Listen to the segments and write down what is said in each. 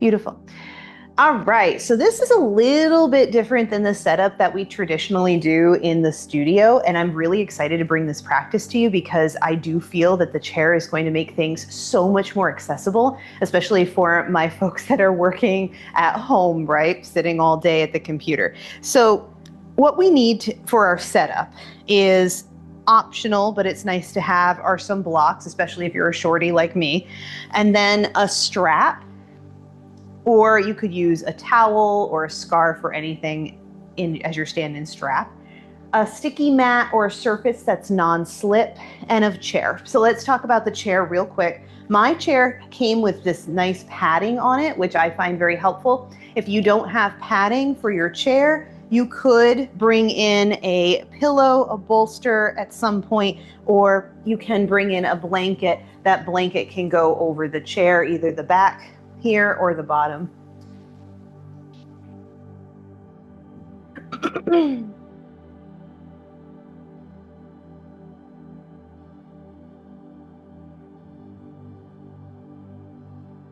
Beautiful. All right, so this is a little bit different than the setup that we traditionally do in the studio, and I'm really excited to bring this practice to you because I do feel that the chair is going to make things so much more accessible, especially for my folks that are working at home, right? Sitting all day at the computer. So what we need for our setup is optional, but it's nice to have, are some blocks, especially if you're a shorty like me, and then a strap, or you could use a towel or a scarf or anything as your stand-in strap, a sticky mat or a surface that's non-slip, and a chair. So let's talk about the chair real quick. My chair came with this nice padding on it, which I find very helpful. If you don't have padding for your chair, you could bring in a pillow, a bolster at some point, or you can bring in a blanket. That blanket can go over the chair, either the back here or the bottom.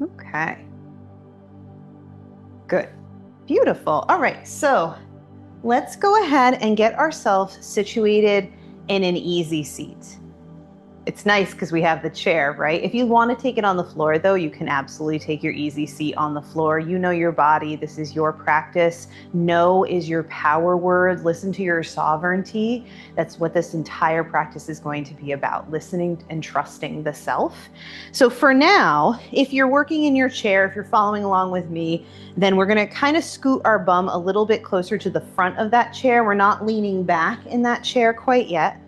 Okay. Good. Beautiful. All right, so let's go ahead and get ourselves situated in an easy seat. It's nice because we have the chair, right? If you want to take it on the floor, though, you can absolutely take your easy seat on the floor. You know your body. This is your practice. Know is your power word. Listen to your sovereignty. That's what this entire practice is going to be about, listening and trusting the self. So for now, if you're working in your chair, if you're following along with me, then we're going to kind of scoot our bum a little bit closer to the front of that chair. We're not leaning back in that chair quite yet.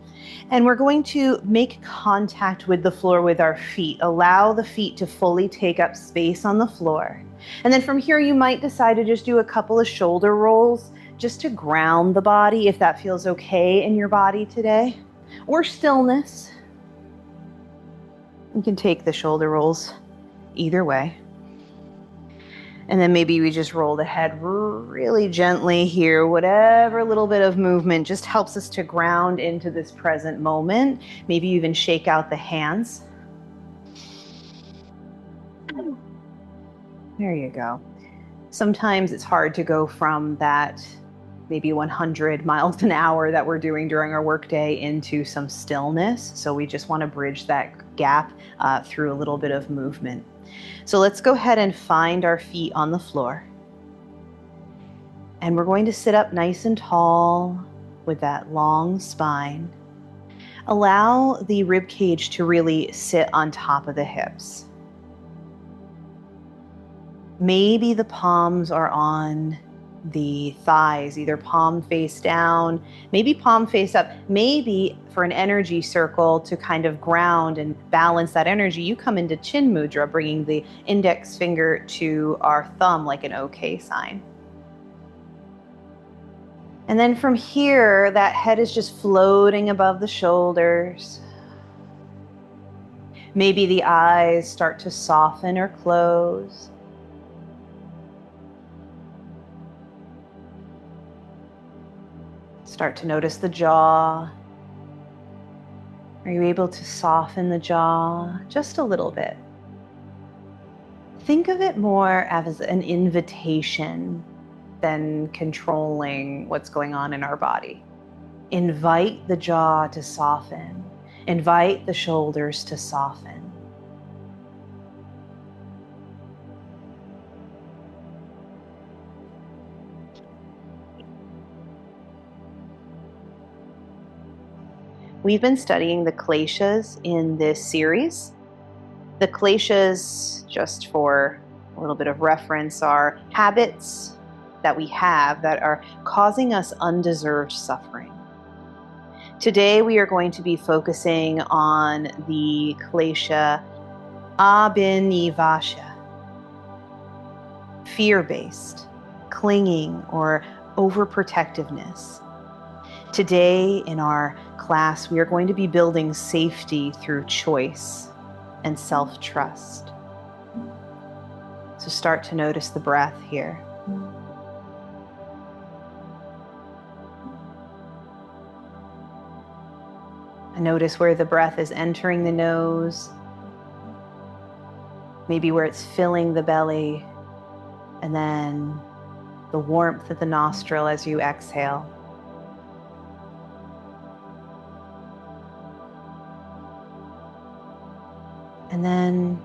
And we're going to make contact with the floor with our feet. Allow the feet to fully take up space on the floor. And then from here, you might decide to just do a couple of shoulder rolls just to ground the body if that feels okay in your body today. Or stillness. You can take the shoulder rolls either way. And then maybe we just roll the head really gently here. Whatever little bit of movement just helps us to ground into this present moment. Maybe even shake out the hands. There you go. Sometimes it's hard to go from that maybe 100 miles an hour that we're doing during our workday into some stillness. So we just want to bridge that gap through a little bit of movement. So let's go ahead and find our feet on the floor. And we're going to sit up nice and tall with that long spine. Allow the rib cage to really sit on top of the hips. Maybe the palms are on the thighs, either palm face down, maybe palm face up, maybe for an energy circle to kind of ground and balance that energy, you come into chin mudra, bringing the index finger to our thumb like an OK sign. And then from here, that head is just floating above the shoulders. Maybe the eyes start to soften or close. Start to notice the jaw. Are you able to soften the jaw just a little bit? Think of it more as an invitation than controlling what's going on in our body. Invite the jaw to soften. Invite the shoulders to soften. We've been studying the kleshas in this series. The kleshas, just for a little bit of reference, are habits that we have that are causing us undeserved suffering. Today we are going to be focusing on the klesha ah-bin-ih-VAY-sha, fear-based, clinging, or overprotectiveness. Today in our class, we are going to be building safety through choice and self-trust. So start to notice the breath here. And notice where the breath is entering the nose, maybe where it's filling the belly, And then the warmth at the nostril as you exhale. And then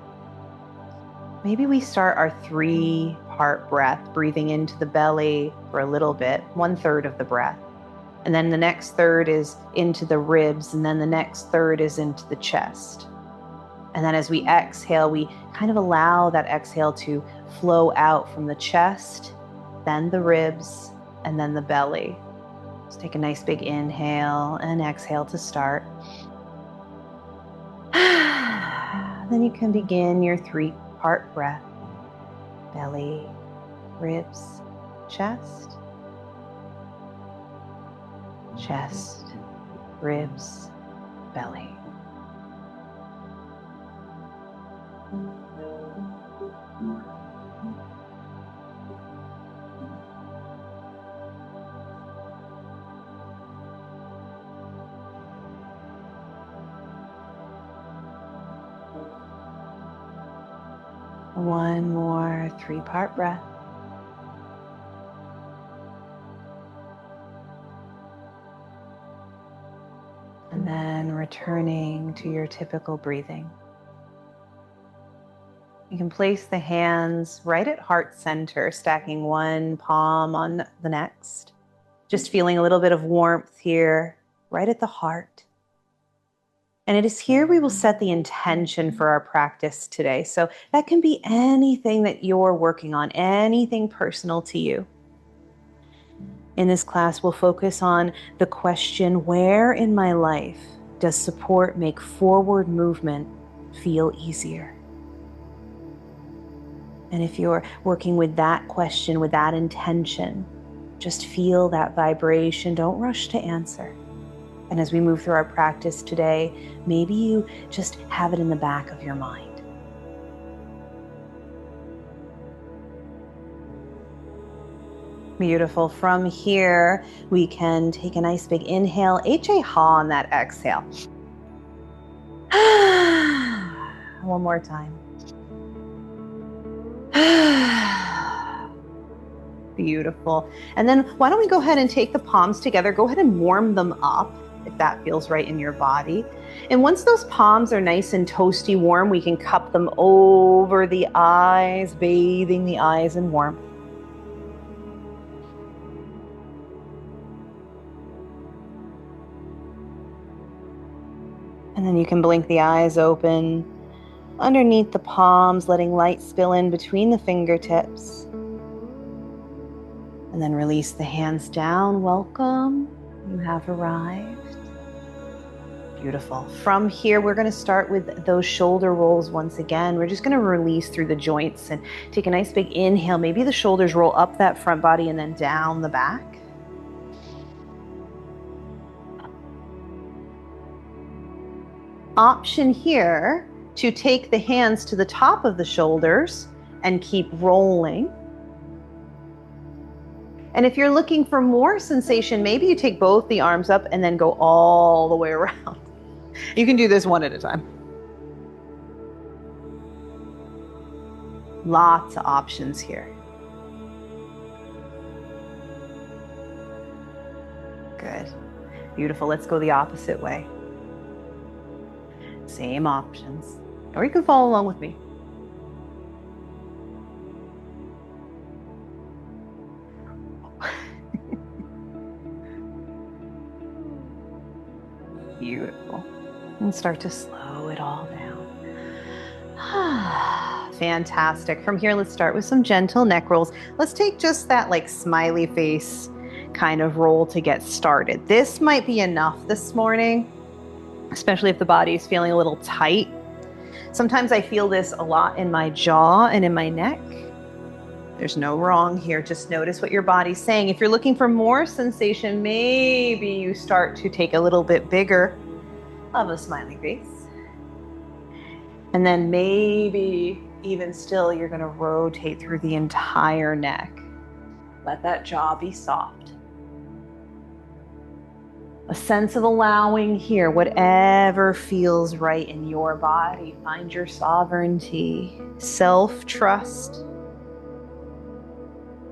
maybe we start our 3-part breath, breathing into the belly for a little bit, 1/3 of the breath. And then the next third is into the ribs, and then the next third is into the chest. And then as we exhale, we kind of allow that exhale to flow out from the chest, then the ribs, and then the belly. Just take a nice big inhale and exhale to start. Then you can begin your 3-part breath. Belly, ribs, chest. Chest, ribs, belly. One more 3-part breath. And then returning to your typical breathing. You can place the hands right at heart center, stacking one palm on the next. Just feeling a little bit of warmth here, right at the heart. And it is here we will set the intention for our practice today. So that can be anything that you're working on, anything personal to you. In this class, we'll focus on the question, where in my life does support make forward movement feel easier? And if you're working with that question, with that intention, just feel that vibration. Don't rush to answer. And as we move through our practice today, maybe you just have it in the back of your mind. Beautiful. From here, we can take a nice big inhale, ah-bin-ih-VAY-sha on that exhale. One more time. Beautiful. And then why don't we go ahead and take the palms together, go ahead and warm them up if that feels right in your body. And once those palms are nice and toasty warm, we can cup them over the eyes, bathing the eyes in warmth. And then you can blink the eyes open underneath the palms, letting light spill in between the fingertips. And then release the hands down. Welcome. You have arrived. Beautiful. From here, we're going to start with those shoulder rolls once again. We're just going to release through the joints and take a nice big inhale. Maybe the shoulders roll up that front body and then down the back. Option here to take the hands to the top of the shoulders and keep rolling. And if you're looking for more sensation, maybe you take both the arms up and then go all the way around. You can do this one at a time. Lots of options here. Good. Beautiful. Let's go the opposite way. Same options. Or you can follow along with me. Beautiful. And start to slow it all down. Fantastic. From here, let's start with some gentle neck rolls. Let's take just that like smiley face kind of roll to get started. This might be enough this morning, especially if the body is feeling a little tight. Sometimes I feel this a lot in my jaw and in my neck. There's no wrong here. Just notice what your body's saying. If you're looking for more sensation, maybe you start to take a little bit bigger of a smiley face. And then maybe even still, you're going to rotate through the entire neck. Let that jaw be soft. A sense of allowing here, whatever feels right in your body. Find your sovereignty, self-trust.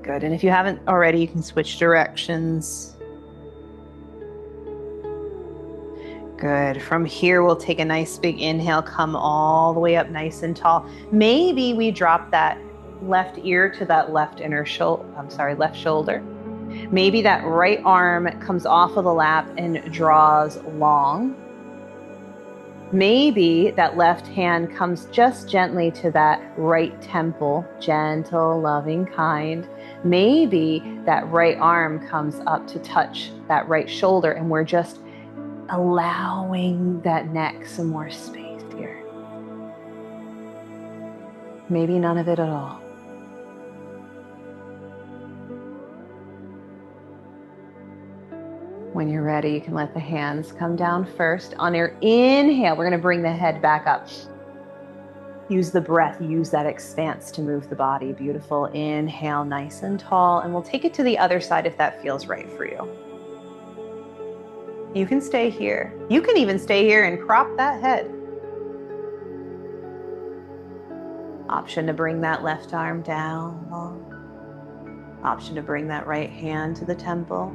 Good. And if you haven't already, you can switch directions. Good. From here, we'll take a nice big inhale, come all the way up nice and tall. Maybe we drop that left ear to that left left shoulder. Maybe that right arm comes off of the lap and draws long. Maybe that left hand comes just gently to that right temple, gentle, loving, kind. Maybe that right arm comes up to touch that right shoulder, and we're just allowing that neck some more space here. Maybe none of it at all. When you're ready, you can let the hands come down first. On your inhale, we're going to bring the head back up. Use the breath, use that expanse to move the body. Beautiful. Inhale, nice and tall. And we'll take it to the other side if that feels right for you. You can stay here. You can even stay here and crop that head. Option to bring that left arm down long. Option to bring that right hand to the temple.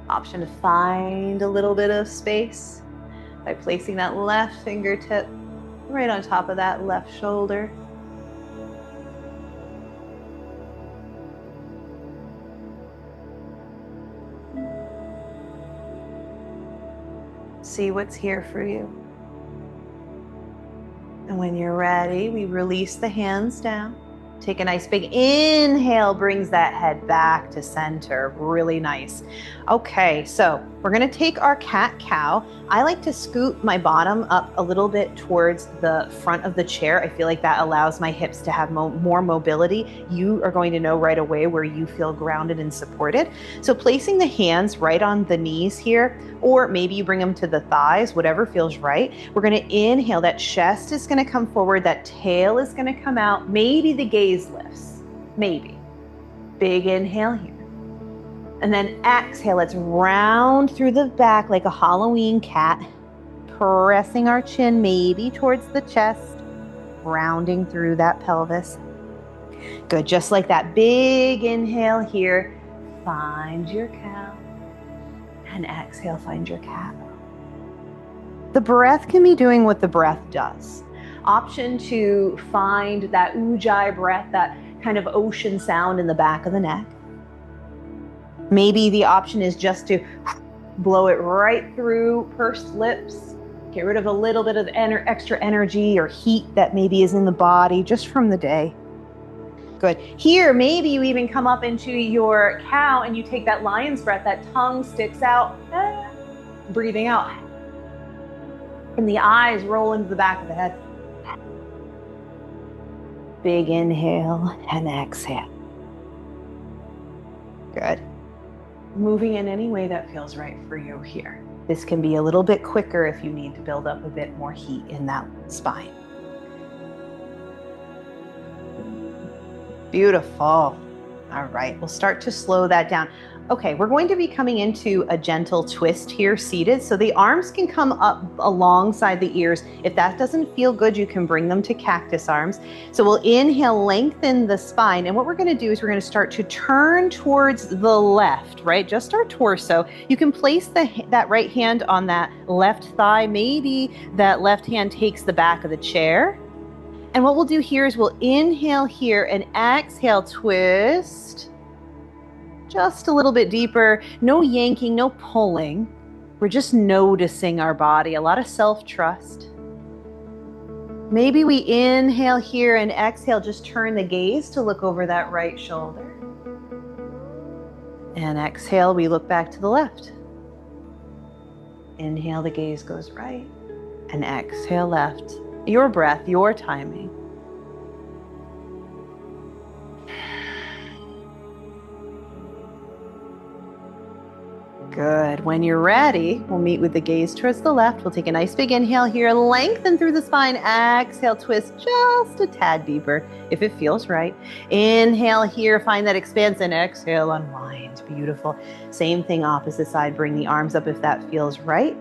Option to find a little bit of space by placing that left fingertip right on top of that left shoulder. See what's here for you. And when you're ready, we release the hands down. Take a nice big inhale, brings that head back to center. Really nice. Okay, so we're gonna take our cat-cow. I like to scoot my bottom up a little bit towards the front of the chair. I feel like that allows my hips to have more mobility. You are going to know right away where you feel grounded and supported. So placing the hands right on the knees here, or maybe you bring them to the thighs, whatever feels right. We're gonna inhale, that chest is gonna come forward, that tail is gonna come out. Maybe the gaze lifts, maybe. Big inhale here. And then exhale, let's round through the back like a Halloween cat, pressing our chin maybe towards the chest, rounding through that pelvis. Good, just like that. Big inhale here. Find your cow. And exhale, find your cat. The breath can be doing what the breath does. Option to find that ujjayi breath, that kind of ocean sound in the back of the neck. Maybe the option is just to blow it right through pursed lips. Get rid of a little bit of extra energy or heat that maybe is in the body just from the day. Good. Here, maybe you even come up into your cow and you take that lion's breath, that tongue sticks out, breathing out. And the eyes roll into the back of the head. Big inhale and exhale. Good. Moving in any way that feels right for you here. This can be a little bit quicker if you need to build up a bit more heat in that spine. Beautiful. All right, we'll start to slow that down. Okay, we're going to be coming into a gentle twist here seated. So the arms can come up alongside the ears. If that doesn't feel good, you can bring them to cactus arms. So we'll inhale, lengthen the spine. And what we're gonna do is we're gonna start to turn towards the left, right? Just our torso. You can place that right hand on that left thigh. Maybe that left hand takes the back of the chair. And what we'll do here is we'll inhale here and exhale, twist. Just a little bit deeper, no yanking, no pulling. We're just noticing our body, a lot of self-trust. Maybe we inhale here and exhale, just turn the gaze to look over that right shoulder. And exhale, we look back to the left. Inhale, the gaze goes right. And exhale, left. Your breath, your timing. Good. When you're ready, we'll meet with the gaze towards the left. We'll take a nice big inhale here, lengthen through the spine, exhale, twist just a tad deeper if it feels right. Inhale here, find that expanse, and exhale, unwind. Beautiful. Same thing, opposite side. Bring the arms up if that feels right.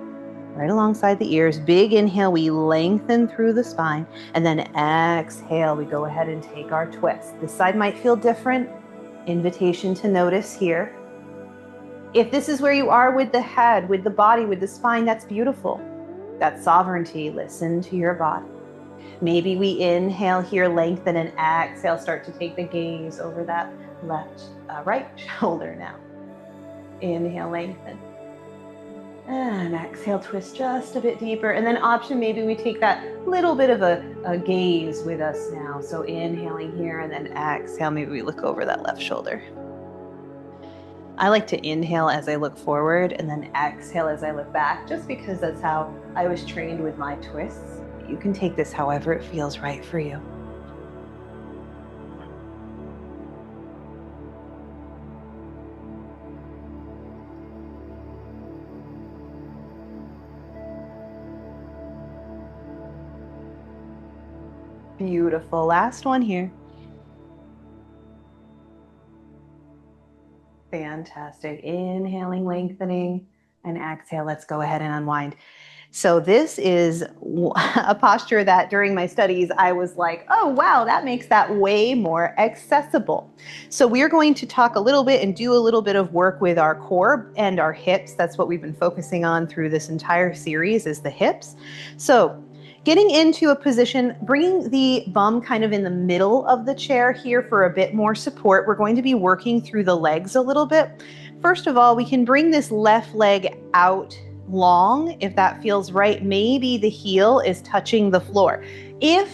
Right alongside the ears. Big inhale, we lengthen through the spine, and then exhale, we go ahead and take our twist. This side might feel different. Invitation to notice here. If this is where you are with the head, with the body, with the spine, that's beautiful. That's sovereignty. Listen to your body. Maybe we inhale here, lengthen, and exhale, start to take the gaze over that right shoulder now. Inhale, lengthen. And exhale, twist just a bit deeper. And then option, maybe we take that little bit of a gaze with us now. So inhaling here and then exhale, maybe we look over that left shoulder. I like to inhale as I look forward and then exhale as I look back, just because that's how I was trained with my twists. You can take this however it feels right for you. Beautiful. Last one here. Fantastic. Inhaling, lengthening, and exhale. Let's go ahead and unwind. So this is a posture that during my studies, I was like, oh, wow, that makes that way more accessible. So we're going to talk a little bit and do a little bit of work with our core and our hips. That's what we've been focusing on through this entire series, is the hips. So getting into a position, bringing the bum kind of in the middle of the chair here for a bit more support. We're going to be working through the legs a little bit. First of all, we can bring this left leg out long if that feels right. Maybe the heel is touching the floor. If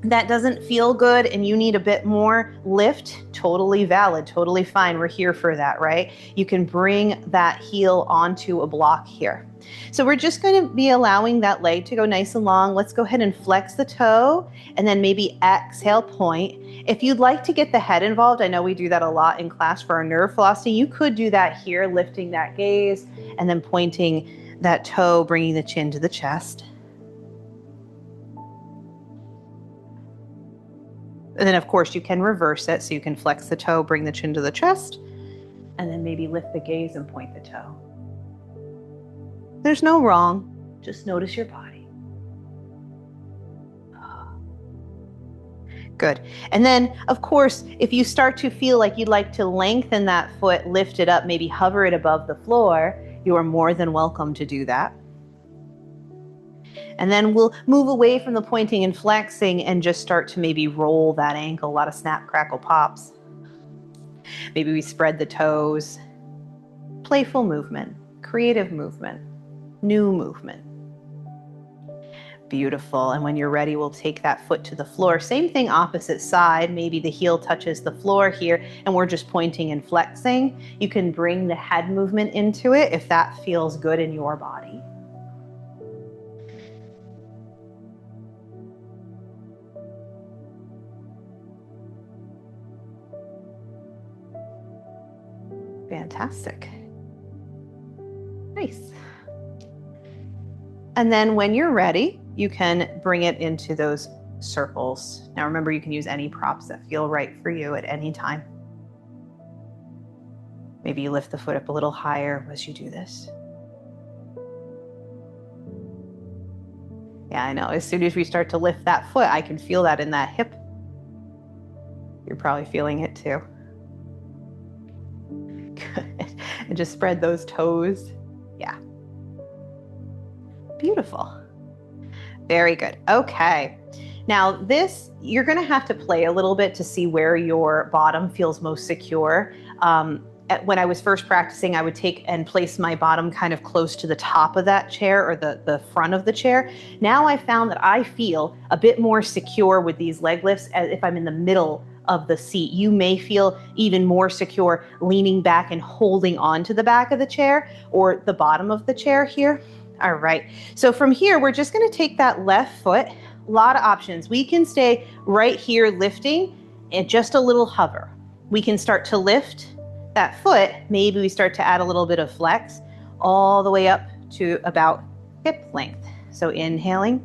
that doesn't feel good and you need a bit more lift, totally valid, totally fine. We're here for that, right? You can bring that heel onto a block here. So we're just going to be allowing that leg to go nice and long. Let's go ahead and flex the toe and then maybe exhale, point. If you'd like to get the head involved, I know we do that a lot in class for our nerve flossing. You could do that here, lifting that gaze and then pointing that toe, bringing the chin to the chest. And then, of course, you can reverse it. So you can flex the toe, bring the chin to the chest, and then maybe lift the gaze and point the toe. There's no wrong. Just notice your body. Good. And then, of course, if you start to feel like you'd like to lengthen that foot, lift it up, maybe hover it above the floor, you are more than welcome to do that. And then we'll move away from the pointing and flexing and just start to maybe roll that ankle. A lot of snap, crackle, pops. Maybe we spread the toes. Playful movement, creative movement, new movement. Beautiful. And when you're ready, we'll take that foot to the floor. Same thing, opposite side. Maybe the heel touches the floor here and we're just pointing and flexing. You can bring the head movement into it if that feels good in your body. Fantastic. Nice. And then when you're ready, you can bring it into those circles. Now remember, you can use any props that feel right for you at any time. Maybe you lift the foot up a little higher as you do this. Yeah, I know. As soon as we start to lift that foot, I can feel that in that hip. You're probably feeling it too. Good. And just spread those toes. Yeah. Beautiful. Very good. Okay. Now this, you're going to have to play a little bit to see where your bottom feels most secure. When I was first practicing, I would take and place my bottom kind of close to the top of that chair or the front of the chair. Now I found that I feel a bit more secure with these leg lifts as if I'm in the middle of the seat. You may feel even more secure leaning back and holding on to the back of the chair or the bottom of the chair here. All right. So from here, we're just going to take that left foot. A lot of options. We can stay right here lifting and just a little hover. We can start to lift that foot. Maybe we start to add a little bit of flex all the way up to about hip length. So inhaling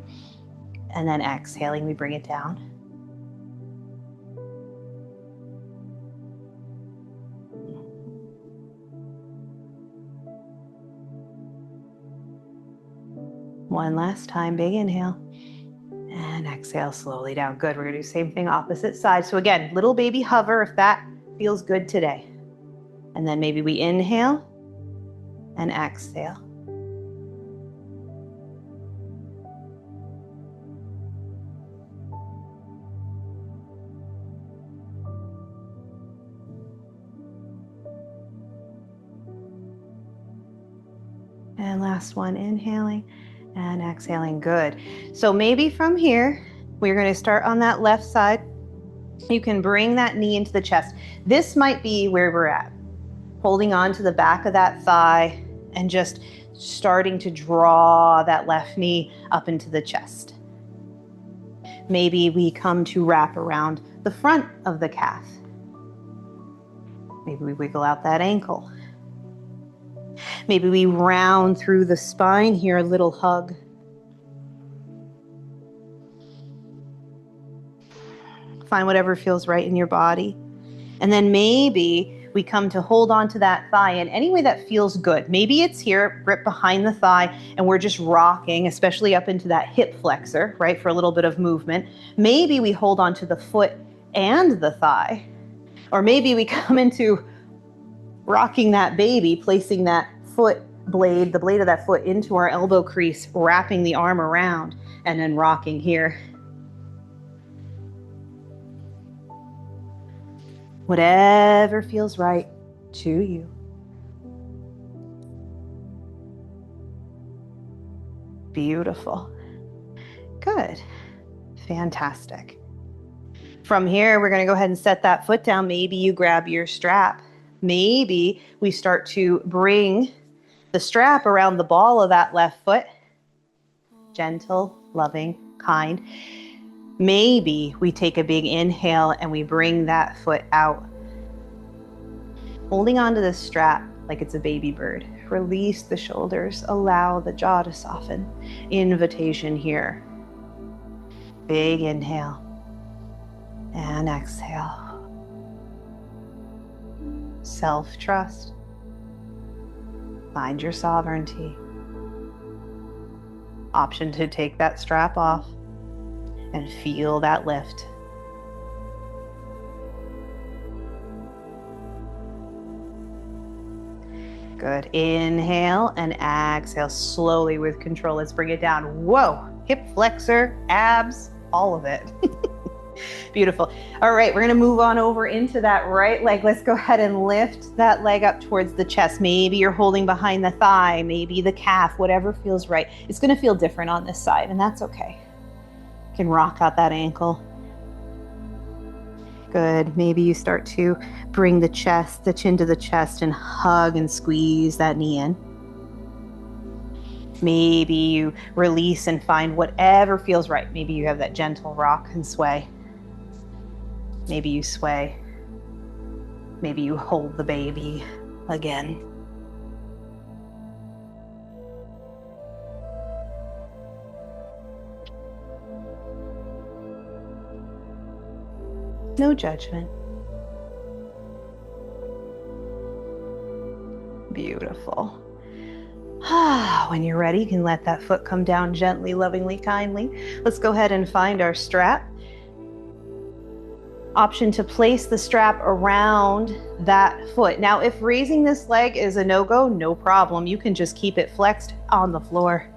and then exhaling, we bring it down. One last time, big inhale and exhale slowly down. Good. We're going to do the same thing opposite side. So again, little baby hover if that feels good today? And then maybe we inhale and exhale. And last one, inhaling and exhaling. Good. So maybe from here, we're going to start on that left side. You can bring that knee into the chest. This might be where we're at. Holding on to the back of that thigh and just starting to draw that left knee up into the chest. Maybe we come to wrap around the front of the calf. Maybe we wiggle out that ankle. Maybe we round through the spine here, a little hug. Find whatever feels right in your body. And then maybe we come to hold on to that thigh in any way that feels good. Maybe it's here, grip behind the thigh, and we're just rocking, especially up into that hip flexor, right, for a little bit of movement. Maybe we hold on to the foot and the thigh. Or maybe we come into rocking that baby, placing that foot blade, the blade of that foot into our elbow crease, wrapping the arm around, and then rocking here. Whatever feels right to you. Beautiful. Good. Fantastic. From here, we're going to go ahead and set that foot down. Maybe you grab your strap. Maybe we start to bring the strap around the ball of that left foot. Gentle, loving, kind. Maybe we take a big inhale and we bring that foot out. Holding onto the strap like it's a baby bird. Release the shoulders. Allow the jaw to soften. Invitation here. Big inhale and exhale. Self-trust. Find your sovereignty. Option to take that strap off and feel that lift. Good. Inhale and exhale slowly with control. Let's bring it down. Whoa. Hip flexor, abs, all of it. Beautiful. All right, we're going to move on over into that right leg. Let's go ahead and lift that leg up towards the chest. Maybe you're holding behind the thigh, maybe the calf, whatever feels right. It's going to feel different on this side, and that's okay. You can rock out that ankle. Good. Maybe you start to bring the chest, the chin to the chest, and hug and squeeze that knee in. Maybe you release and find whatever feels right. Maybe you have that gentle rock and sway. Maybe you sway. Maybe you hold the baby again. No judgment. Beautiful. When you're ready, you can let that foot come down gently, lovingly, kindly. Let's go ahead and find our strap. Option to place the strap around that foot. Now, if raising this leg is a no-go, no problem. You can just keep it flexed on the floor.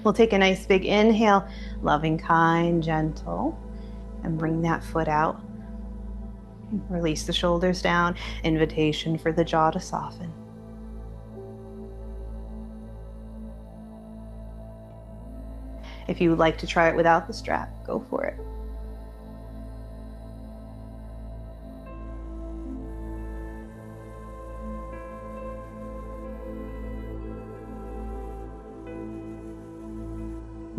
We'll take a nice big inhale, loving, kind, gentle, and bring that foot out. Release the shoulders down. Invitation for the jaw to soften. If you would like to try it without the strap, go for it.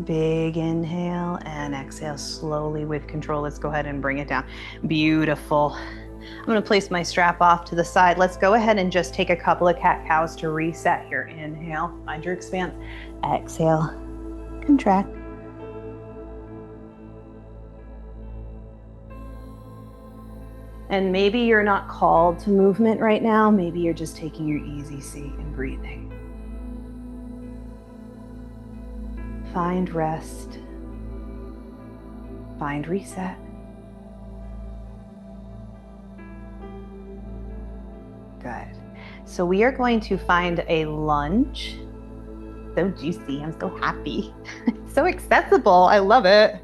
Big inhale and exhale slowly with control. Let's go ahead and bring it down. Beautiful. I'm going to place my strap off to the side. Let's go ahead and just take a couple of cat-cows to reset here. Inhale, find your expanse. Exhale, contract. And maybe you're not called to movement right now. Maybe you're just taking your easy seat and breathing. Find rest. Find reset. Good. So we are going to find a lunge. So juicy. I'm so happy. So accessible. I love it.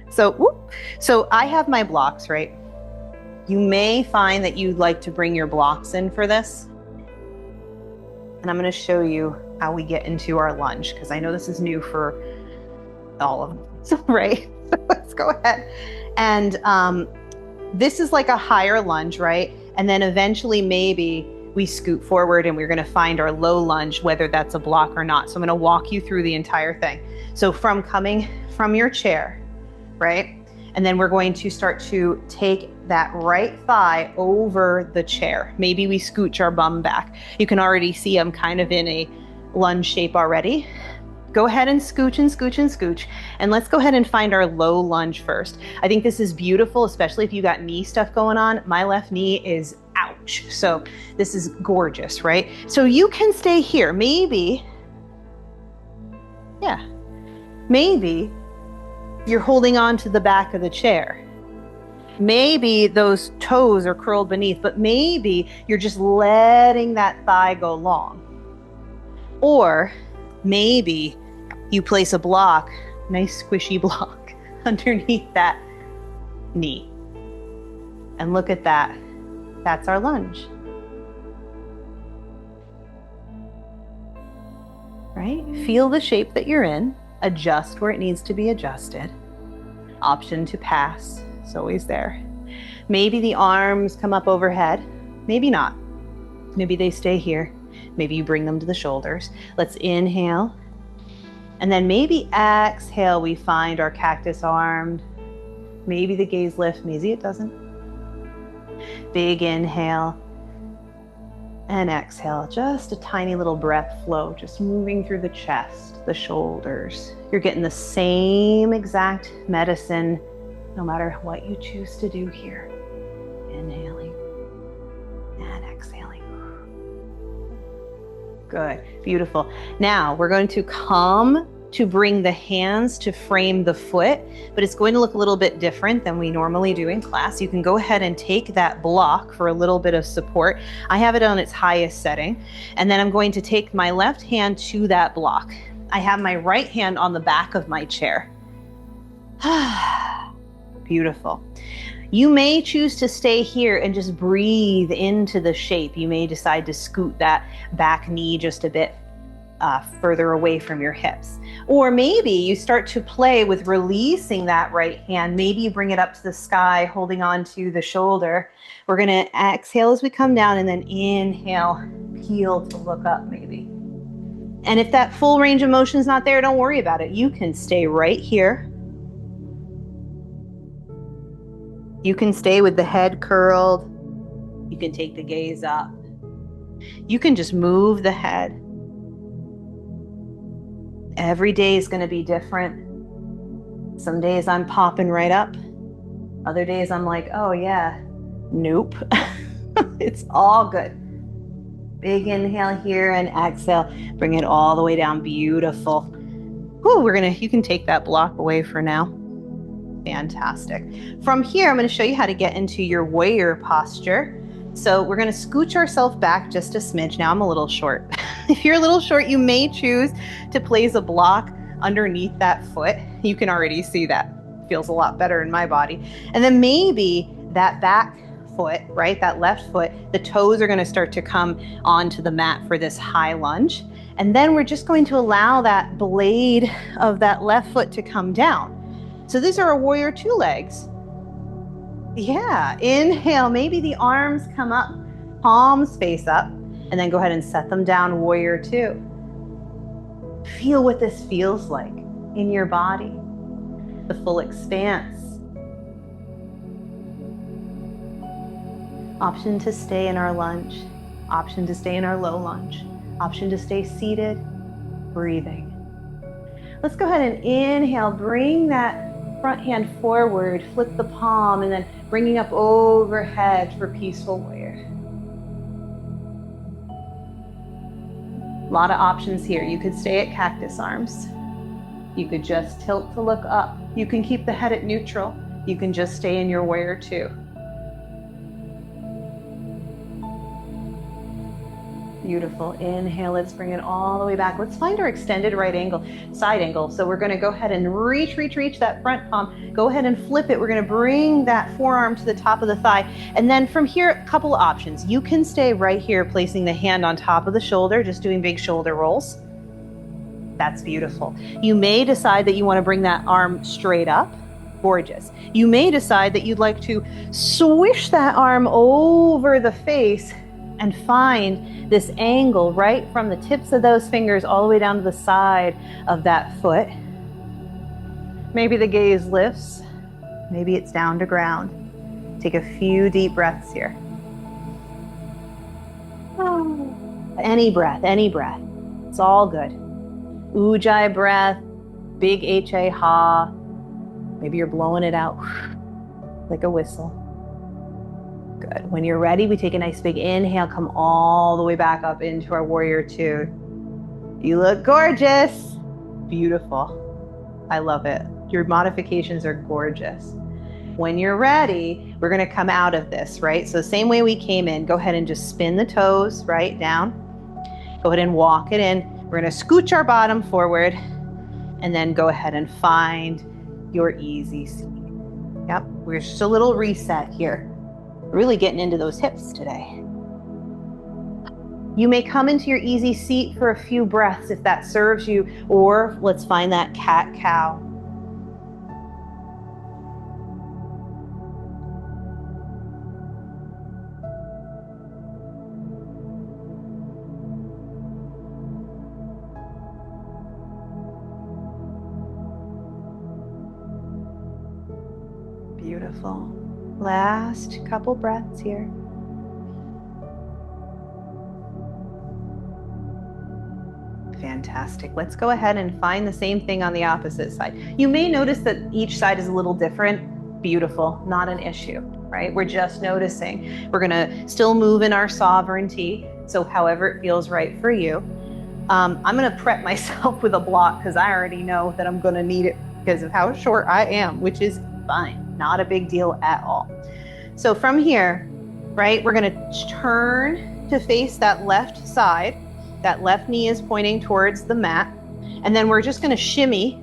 So I have my blocks, right? You may find that you'd like to bring your blocks in for this. And I'm going to show you how we get into our lunge, because I know this is new for all of us, right? So let's go ahead. And this is like a higher lunge, right? And then eventually maybe we scoot forward and we're going to find our low lunge, whether that's a block or not. So I'm going to walk you through the entire thing. So from coming from your chair, right? And then we're going to start to take that right thigh over the chair. Maybe we scooch our bum back. You can already see I'm kind of in a lunge shape already. Go ahead and scooch and scooch and scooch. And let's go ahead and find our low lunge first. I think this is beautiful, especially if you got knee stuff going on. My left knee is ouch. So this is gorgeous, right? So you can stay here. Maybe you're holding on to the back of the chair. Maybe those toes are curled beneath, but maybe you're just letting that thigh go long. Or maybe you place a block, nice squishy block, underneath that knee. And look at that. That's our lunge. Right? Feel the shape that you're in. Adjust where it needs to be adjusted. Option to pass is always there. Maybe the arms come up overhead. Maybe not. Maybe they stay here. Maybe you bring them to the shoulders. Let's inhale. And then maybe exhale, we find our cactus armed. Maybe the gaze lifts, maybe it doesn't. Big inhale and exhale. Just a tiny little breath flow, just moving through the chest, the shoulders. You're getting the same exact medicine, no matter what you choose to do here. Inhaling and exhaling. Good, beautiful. Now we're going to come to bring the hands to frame the foot, but it's going to look a little bit different than we normally do in class. You can go ahead and take that block for a little bit of support. I have it on its highest setting, and then I'm going to take my left hand to that block. I have my right hand on the back of my chair. Beautiful. You may choose to stay here and just breathe into the shape. You may decide to scoot that back knee just a bit further away from your hips. Or maybe you start to play with releasing that right hand. Maybe you bring it up to the sky, holding on to the shoulder. We're going to exhale as we come down, and then inhale, peel to look up maybe. And if that full range of motion is not there, don't worry about it. You can stay right here. You can stay with the head curled. You can take the gaze up. You can just move the head. Every day is going to be different. Some days I'm popping right up. Other days I'm like, oh yeah, nope. It's all good. Big inhale here and exhale. Bring it all the way down. Beautiful. Whew, you can take that block away for now. Fantastic. From here, I'm going to show you how to get into your warrior posture. So we're going to scooch ourselves back just a smidge. Now I'm a little short. If you're a little short, you may choose to place a block underneath that foot. You can already see that. Feels a lot better in my body. And then maybe that back foot, right, that left foot, the toes are going to start to come onto the mat for this high lunge. And then we're just going to allow that blade of that left foot to come down. So these are our warrior two legs. Yeah, inhale, maybe the arms come up, palms face up, and then go ahead and set them down, warrior two. Feel what this feels like in your body, the full expanse. Option to stay in our lunge, option to stay in our low lunge, option to stay seated, breathing. Let's go ahead and inhale, bring that front hand forward, flip the palm, and then bringing up overhead for peaceful warrior. A lot of options here. You could stay at cactus arms. You could just tilt to look up. You can keep the head at neutral. You can just stay in your warrior two. Beautiful. Inhale, let's bring it all the way back. Let's find our extended right angle, side angle. So we're gonna go ahead and reach that front palm. Go ahead and flip it. We're gonna bring that forearm to the top of the thigh. And then from here, a couple of options. You can stay right here, placing the hand on top of the shoulder, just doing big shoulder rolls. That's beautiful. You may decide that you wanna bring that arm straight up. Gorgeous. You may decide that you'd like to swish that arm over the face and find this angle right from the tips of those fingers all the way down to the side of that foot. Maybe the gaze lifts, maybe it's down to ground. Take a few deep breaths here. Any breath, it's all good. Ujjayi breath, big H-A, ha. Maybe you're blowing it out like a whistle. Good. When you're ready, we take a nice big inhale, come all the way back up into our warrior two. You look gorgeous. Beautiful. I love it. Your modifications are gorgeous. When you're ready, we're going to come out of this, right? So same way we came in, go ahead and just spin the toes right down. Go ahead and walk it in. We're going to scooch our bottom forward and then go ahead and find your easy seat. Yep, we're just a little reset here. Really getting into those hips today. You may come into your easy seat for a few breaths if that serves you, or let's find that cat-cow. Beautiful. Last couple breaths here. Fantastic. Let's go ahead and find the same thing on the opposite side. You may notice that each side is a little different. Beautiful. Not an issue, right? We're just noticing. We're going to still move in our sovereignty. So however it feels right for you. I'm going to prep myself with a block because I already know that I'm going to need it because of how short I am, which is fine. Not a big deal at all. So from here, right, we're going to turn to face that left side. That left knee is pointing towards the mat. And then we're just going to shimmy,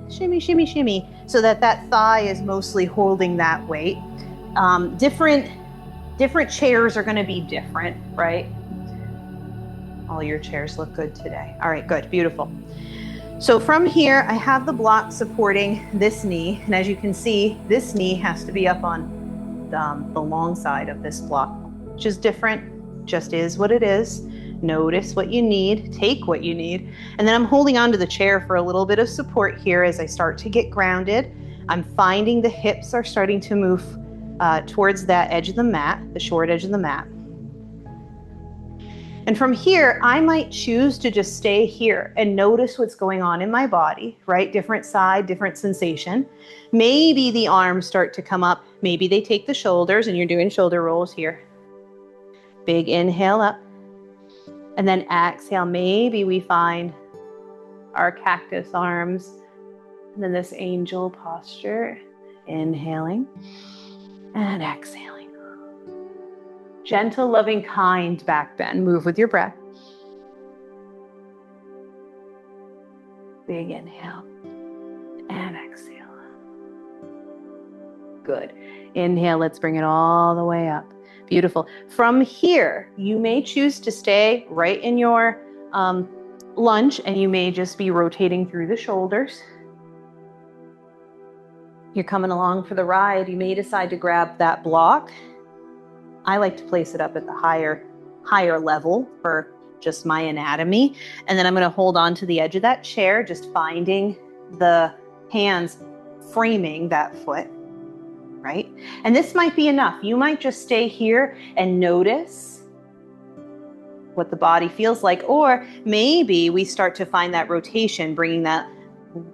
so that that thigh is mostly holding that weight. Different chairs are going to be different, right? All your chairs look good today. All right, good, beautiful. So from here, I have the block supporting this knee. And as you can see, this knee has to be up on the long side of this block, which is different, just is what it is. Notice what you need, take what you need. And then I'm holding onto the chair for a little bit of support here as I start to get grounded. I'm finding the hips are starting to move towards that edge of the mat, the short edge of the mat. And from here, I might choose to just stay here and notice what's going on in my body, right? Different side, different sensation. Maybe the arms start to come up. Maybe they take the shoulders and you're doing shoulder rolls here. Big inhale up. And then exhale. Maybe we find our cactus arms. And then this angel posture. Inhaling and exhaling. Gentle, loving, kind back bend. Move with your breath. Big inhale and exhale. Good. Inhale, let's bring it all the way up. Beautiful. From here, you may choose to stay right in your lunge, and you may just be rotating through the shoulders. You're coming along for the ride. You may decide to grab that block. I like to place it up at the higher level for just my anatomy. And then I'm going to hold on to the edge of that chair, just finding the hands framing that foot, right? And this might be enough. You might just stay here and notice what the body feels like. Or maybe we start to find that rotation, bringing that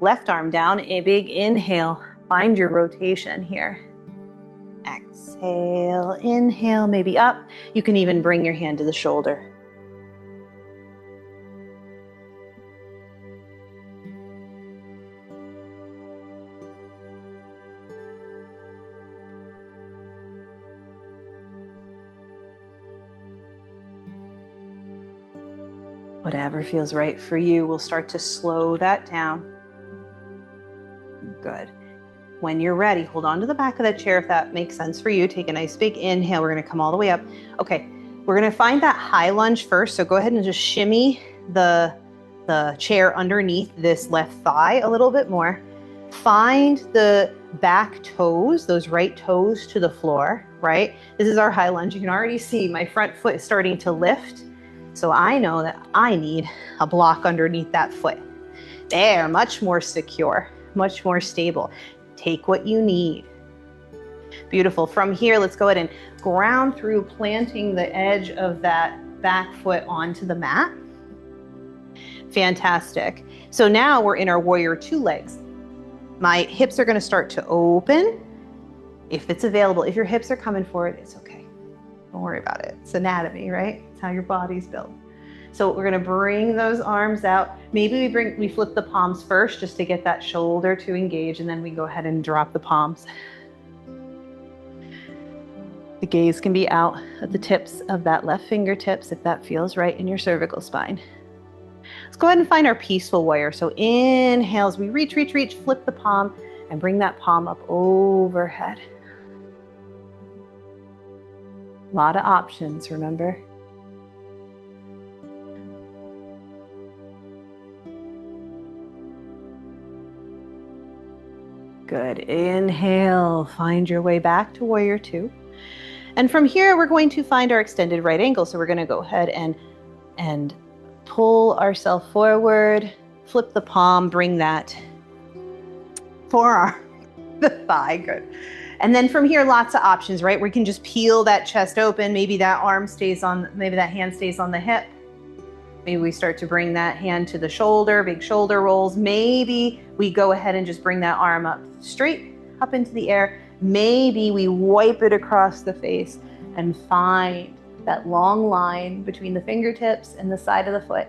left arm down. A big inhale. Find your rotation here. Exhale, inhale, maybe up. You can even bring your hand to the shoulder. Whatever feels right for you. We'll start to slow that down. Good. When you're ready, hold on to the back of that chair if that makes sense for you. Take a nice big inhale. We're going to come all the way up. Okay, we're going to find that high lunge first. So go ahead and just shimmy the chair underneath this left thigh a little bit more. Find the back toes, those right toes to the floor, right? This is our high lunge. You can already see my front foot is starting to lift. So I know that I need a block underneath that foot. There, much more secure, much more stable. Take what you need. Beautiful. From here, let's go ahead and ground through, planting the edge of that back foot onto the mat. Fantastic. So now we're in our warrior two legs. My hips are going to start to open if it's available. If your hips are coming forward, it's okay. Don't worry about it. It's anatomy, right? It's how your body's built. So we're going to bring those arms out. Maybe we flip the palms first just to get that shoulder to engage, and then we go ahead and drop the palms. The gaze can be out at the tips of that left fingertips if that feels right in your cervical spine. Let's go ahead and find our peaceful warrior. So inhale as we reach, flip the palm and bring that palm up overhead. A lot of options, remember? Good. Inhale, find your way back to warrior two. And from here, we're going to find our extended right angle. So we're going to go ahead and pull ourselves forward, flip the palm, bring that forearm, the thigh, good. And then from here, lots of options, right? We can just peel that chest open. Maybe that hand stays on the hip. Maybe we start to bring that hand to the shoulder, big shoulder rolls. Maybe we go ahead and just bring that arm up straight up into the air. Maybe we wipe it across the face and find that long line between the fingertips and the side of the foot.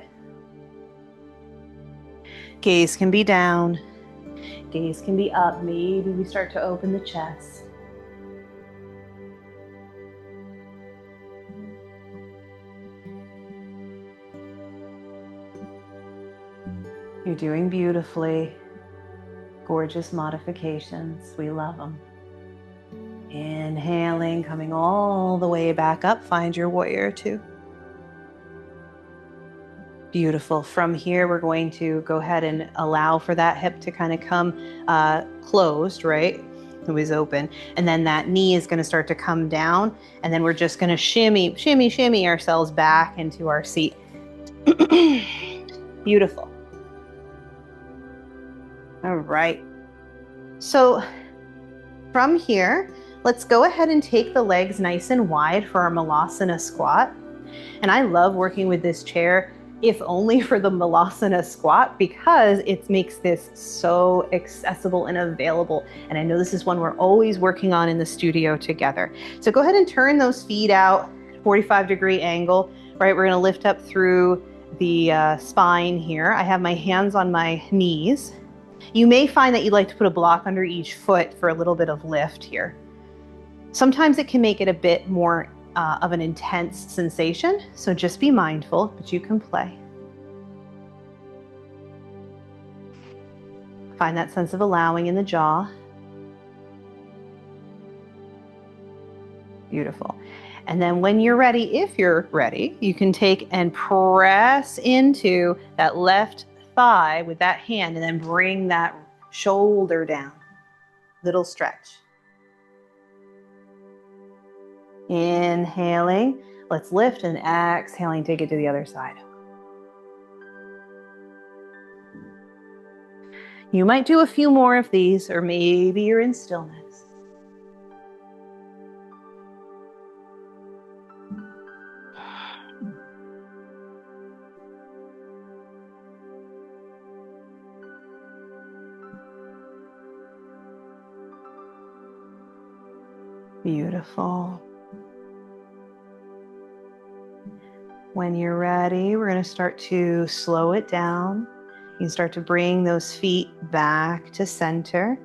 Gaze can be down, gaze can be up. Maybe we start to open the chest. You're doing beautifully. Gorgeous modifications. We love them. Inhaling, coming all the way back up. Find your warrior two. Beautiful. From here, we're going to go ahead and allow for that hip to kind of come closed, right? It was open. And then that knee is going to start to come down. And then we're just going to shimmy ourselves back into our seat. Beautiful. All right. So from here, let's go ahead and take the legs nice and wide for our Malasana squat. And I love working with this chair, if only for the Malasana squat, because it makes this so accessible and available. And I know this is one we're always working on in the studio together. So go ahead and turn those feet out, 45-degree angle, right? We're gonna lift up through the spine here. I have my hands on my knees. You may find that you'd like to put a block under each foot for a little bit of lift here. Sometimes it can make it a bit more of an intense sensation, so just be mindful, but you can play. Find that sense of allowing in the jaw. Beautiful. And then when you're ready, if you're ready, you can take and press into that left thigh with that hand and then bring that shoulder down. Little stretch. Inhaling, let's lift, and exhaling, take it to the other side. You might do a few more of these, or maybe you're in stillness. Beautiful. When you're ready, we're going to start to slow it down. You can start to bring those feet back to center.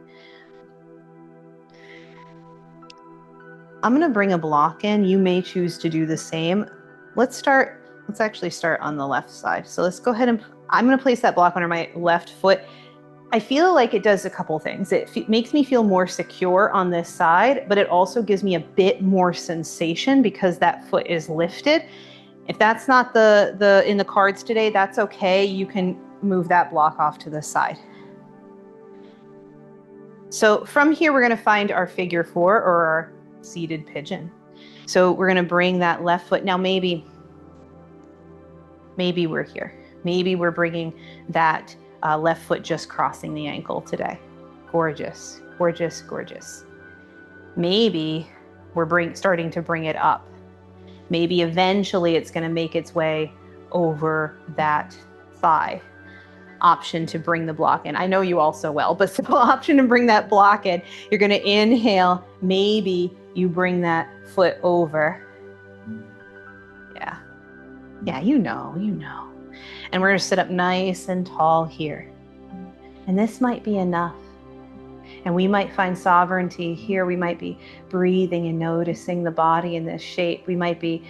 I'm going to bring a block in. You may choose to do the same. Let's start Let's actually start on the left side. So let's go ahead and I'm going to place that block under my left foot. I feel like it does a couple things. It makes me feel more secure on this side, but it also gives me a bit more sensation because that foot is lifted. If that's not in the cards today, that's okay. You can move that block off to the side. So from here, we're going to find our figure 4 or our seated pigeon. So we're going to bring that left foot. Now maybe we're here. Maybe we're bringing that left foot just crossing the ankle today. Gorgeous, gorgeous, gorgeous. Maybe we're starting to bring it up. Maybe eventually it's going to make its way over that thigh. Option to bring the block in. I know you all so well, but so option to bring that block in. You're going to inhale. Maybe you bring that foot over. Yeah. Yeah, you know. And we're going to sit up nice and tall here. And this might be enough. And we might find sovereignty here. We might be breathing and noticing the body in this shape. We might be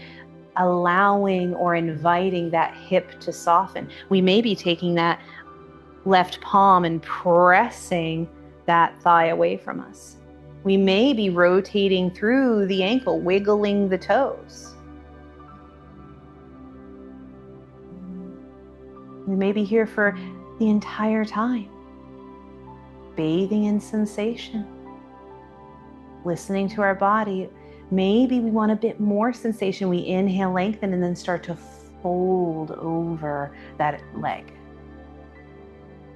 allowing or inviting that hip to soften. We may be taking that left palm and pressing that thigh away from us. We may be rotating through the ankle, wiggling the toes. We may be here for the entire time, bathing in sensation, listening to our body. Maybe we want a bit more sensation. We inhale, lengthen, and then start to fold over that leg.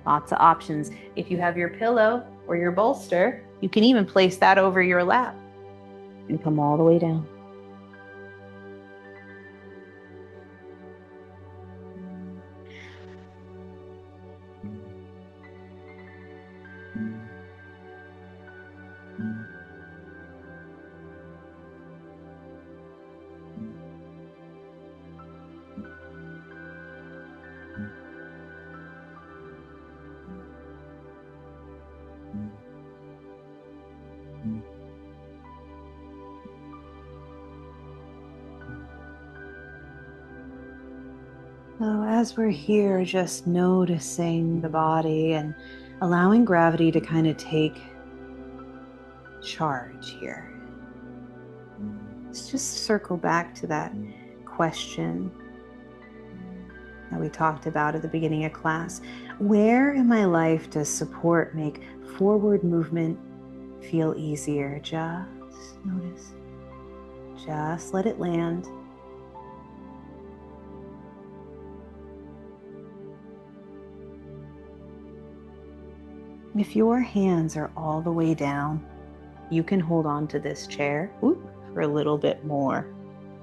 Lots of options. If you have your pillow or your bolster, you can even place that over your lap and come all the way down. So as we're here, just noticing the body and allowing gravity to kind of take charge here. Let's just circle back to that question that we talked about at the beginning of class. Where in my life does support make forward movement feel easier? Just notice. Just let it land. If your hands are all the way down, you can hold on to this chair for a little bit more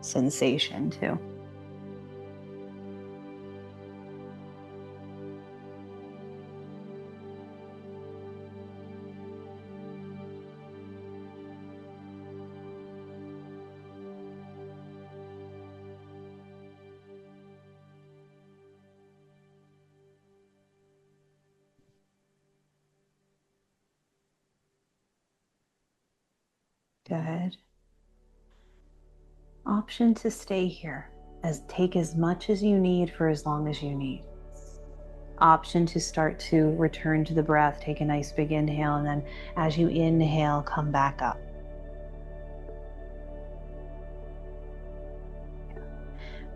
sensation too. Good. Option to stay here, take as much as you need for as long as you need. Option to start to return to the breath, take a nice big inhale, and then as you inhale, come back up.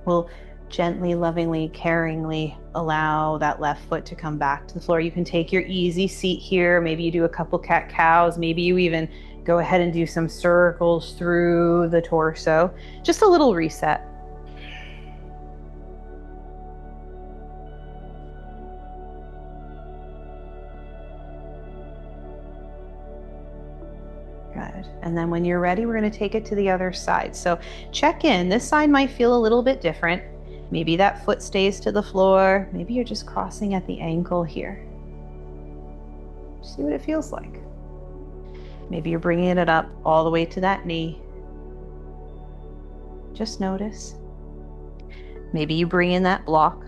We'll gently, lovingly, caringly allow that left foot to come back to the floor. You can take your easy seat here. Maybe you do a couple cat-cows. Maybe you even go ahead and do some circles through the torso. Just a little reset. Good. And then when you're ready, we're going to take it to the other side. So check in. This side might feel a little bit different. Maybe that foot stays to the floor. Maybe you're just crossing at the ankle here. See what it feels like. Maybe you're bringing it up all the way to that knee. Just notice. Maybe you bring in that block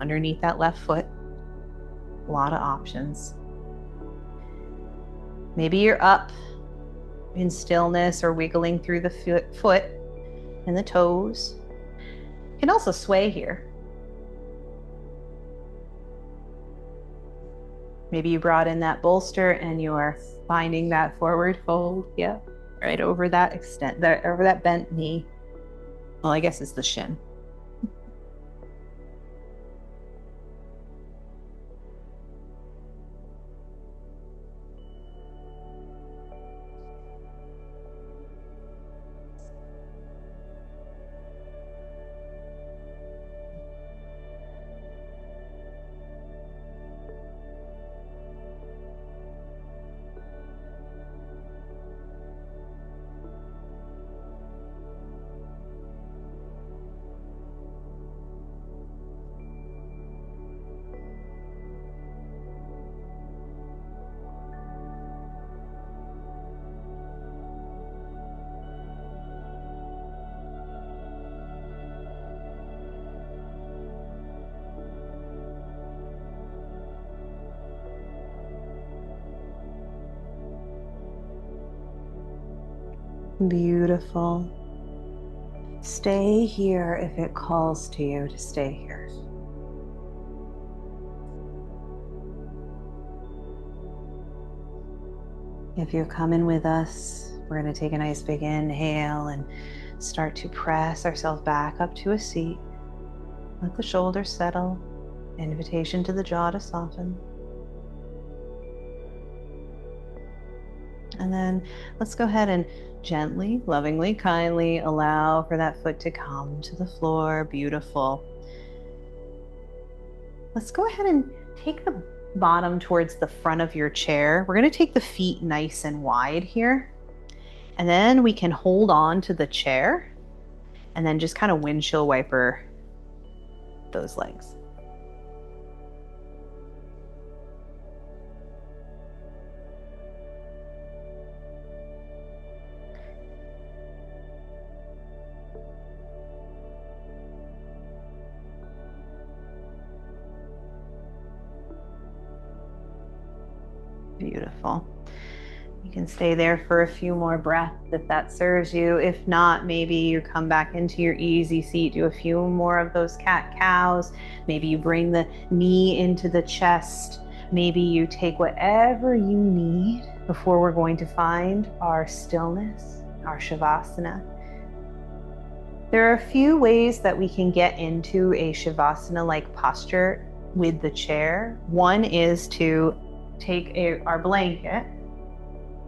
underneath that left foot. A lot of options. Maybe you're up in stillness or wiggling through the foot and the toes. You can also sway here. Maybe you brought in that bolster and you are finding that forward fold. Yeah, right over that over that bent knee. Well, I guess it's the shin. Beautiful. Stay here if it calls to you to stay here. If you're coming with us, we're going to take a nice big inhale and start to press ourselves back up to a seat. Let the shoulders settle. Invitation to the jaw to soften. And then let's go ahead and gently, lovingly, kindly allow for that foot to come to the floor. Beautiful. Let's go ahead and take the bottom towards the front of your chair. We're going to take the feet nice and wide here. And then we can hold on to the chair and then just kind of windshield wiper those legs. Beautiful. You can stay there for a few more breaths if that serves you. If not, maybe you come back into your easy seat, do a few more of those cat-cows. Maybe you bring the knee into the chest. Maybe you take whatever you need before we're going to find our stillness, our shavasana. There are a few ways that we can get into a shavasana-like posture with the chair. One is to take our blanket,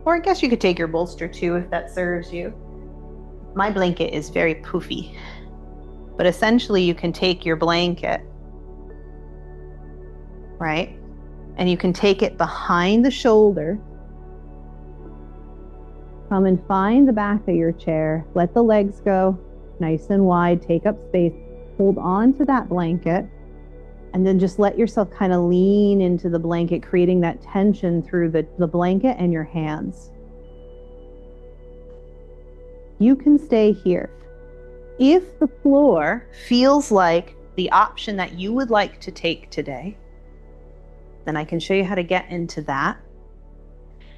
or I guess you could take your bolster too if that serves you. My blanket is very poofy, but essentially you can take your blanket, right? And you can take it behind the shoulder. Come and find the back of your chair. Let the legs go nice and wide, take up space, hold on to that blanket. And then just let yourself kind of lean into the blanket, creating that tension through the blanket and your hands. You can stay here. If the floor feels like the option that you would like to take today, then I can show you how to get into that.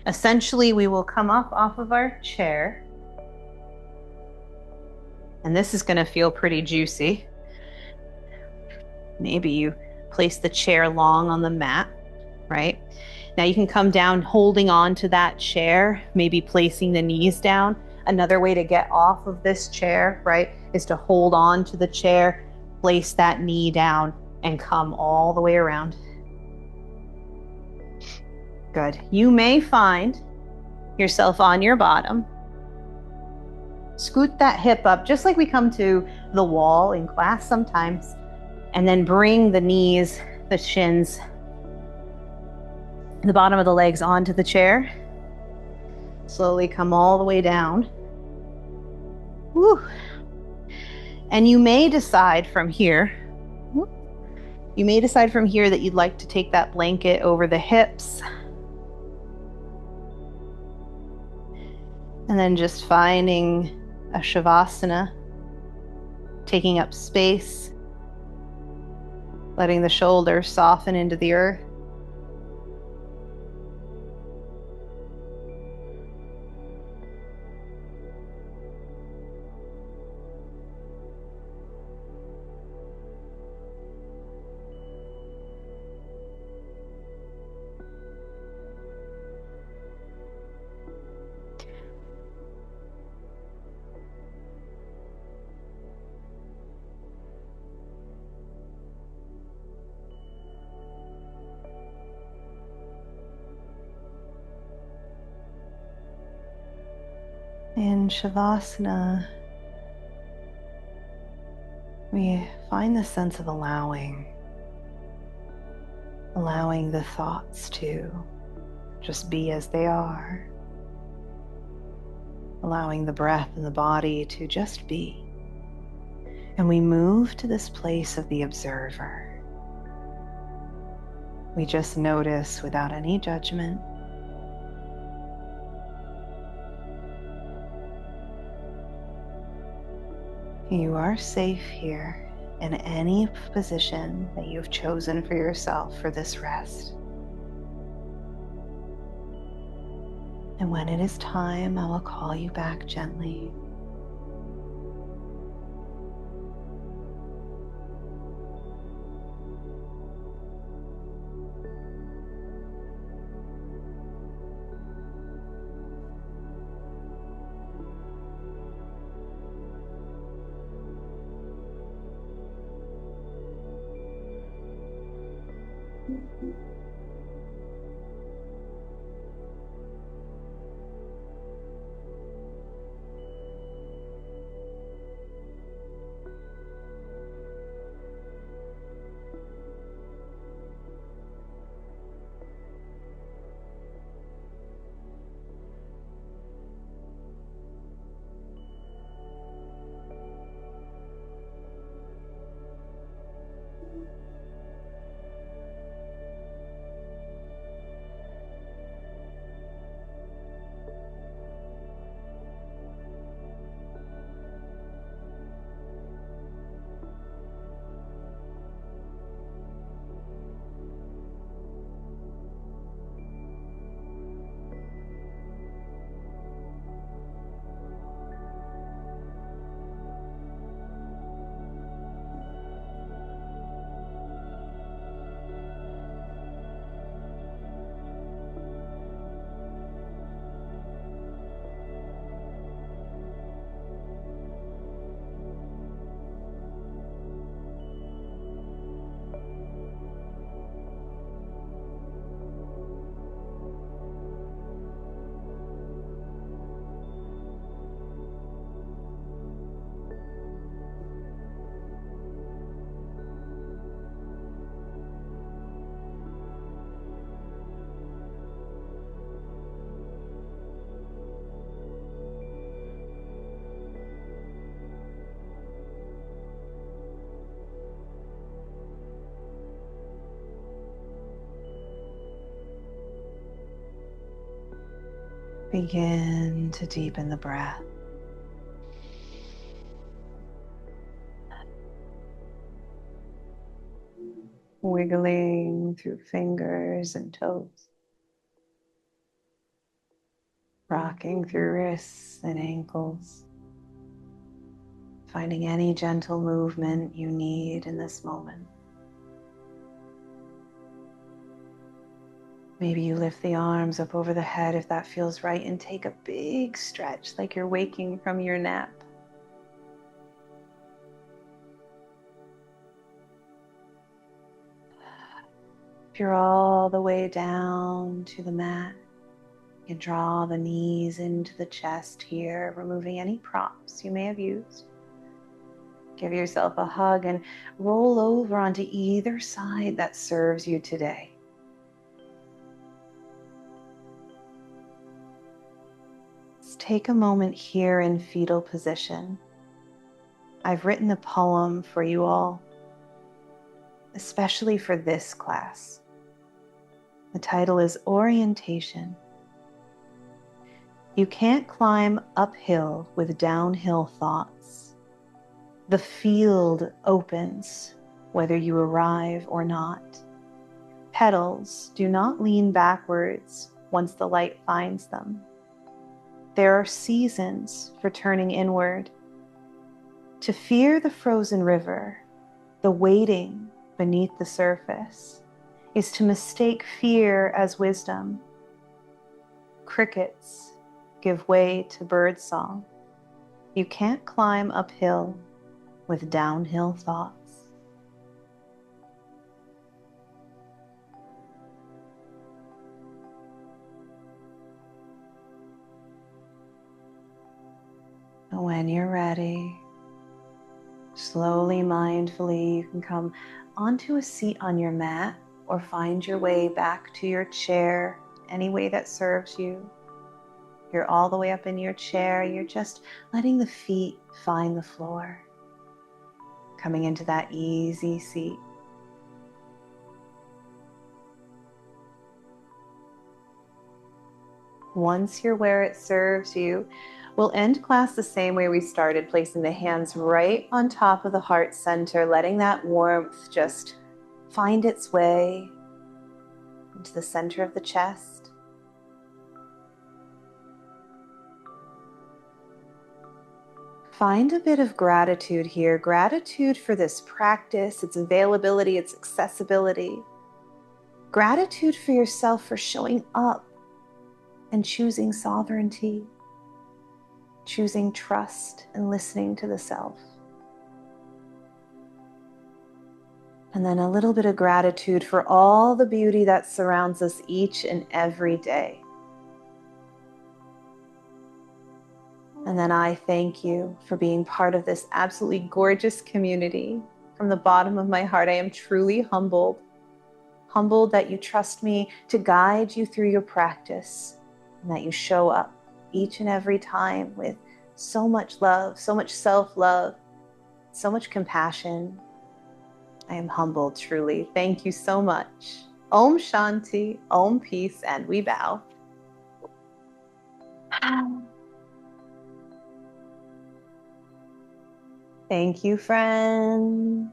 Essentially, we will come up off of our chair. And this is going to feel pretty juicy. Maybe you place the chair long on the mat, right? Now you can come down holding on to that chair, maybe placing the knees down. Another way to get off of this chair, right, is to hold on to the chair, place that knee down, and come all the way around. Good. You may find yourself on your bottom. Scoot that hip up, just like we come to the wall in class sometimes. And then bring the knees, the shins, the bottom of the legs onto the chair. Slowly come all the way down. Woo. And you may decide from here, that you'd like to take that blanket over the hips. And then just finding a shavasana, taking up space. Letting the shoulders soften into the earth. In Shavasana, we find the sense of allowing the thoughts to just be as they are, allowing the breath and the body to just be. And we move to this place of the observer. We just notice without any judgment. You are safe here in any position that you've chosen for yourself for this rest. And when it is time, I will call you back gently. Begin to deepen the breath. Wiggling through fingers and toes. Rocking through wrists and ankles. Finding any gentle movement you need in this moment. Maybe you lift the arms up over the head if that feels right, and take a big stretch like you're waking from your nap. If you're all the way down to the mat, you can draw the knees into the chest here, removing any props you may have used. Give yourself a hug and roll over onto either side that serves you today. Let's take a moment here in fetal position. I've written a poem for you all, especially for this class. The title is Orientation. You can't climb uphill with downhill thoughts. The field opens whether you arrive or not. Petals do not lean backwards once the light finds them. There are seasons for turning inward. To fear the frozen river, the waiting beneath the surface, is to mistake fear as wisdom. Crickets give way to birdsong. You can't climb uphill with downhill thoughts. When you're ready, slowly, mindfully, you can come onto a seat on your mat or find your way back to your chair, any way that serves you. You're all the way up in your chair. You're just letting the feet find the floor, coming into that easy seat. Once you're where it serves you, we'll end class the same way we started, placing the hands right on top of the heart center, letting that warmth just find its way into the center of the chest. Find a bit of gratitude here, gratitude for this practice, its availability, its accessibility. Gratitude for yourself for showing up and choosing sovereignty, choosing trust and listening to the self. And then a little bit of gratitude for all the beauty that surrounds us each and every day. And then I thank you for being part of this absolutely gorgeous community. From the bottom of my heart, I am truly humbled. Humbled that you trust me to guide you through your practice and that you show up each and every time with so much love, so much self-love, so much compassion. I am humbled, truly. Thank you so much. Om Shanti, Om Peace, and we bow. Thank you, friend.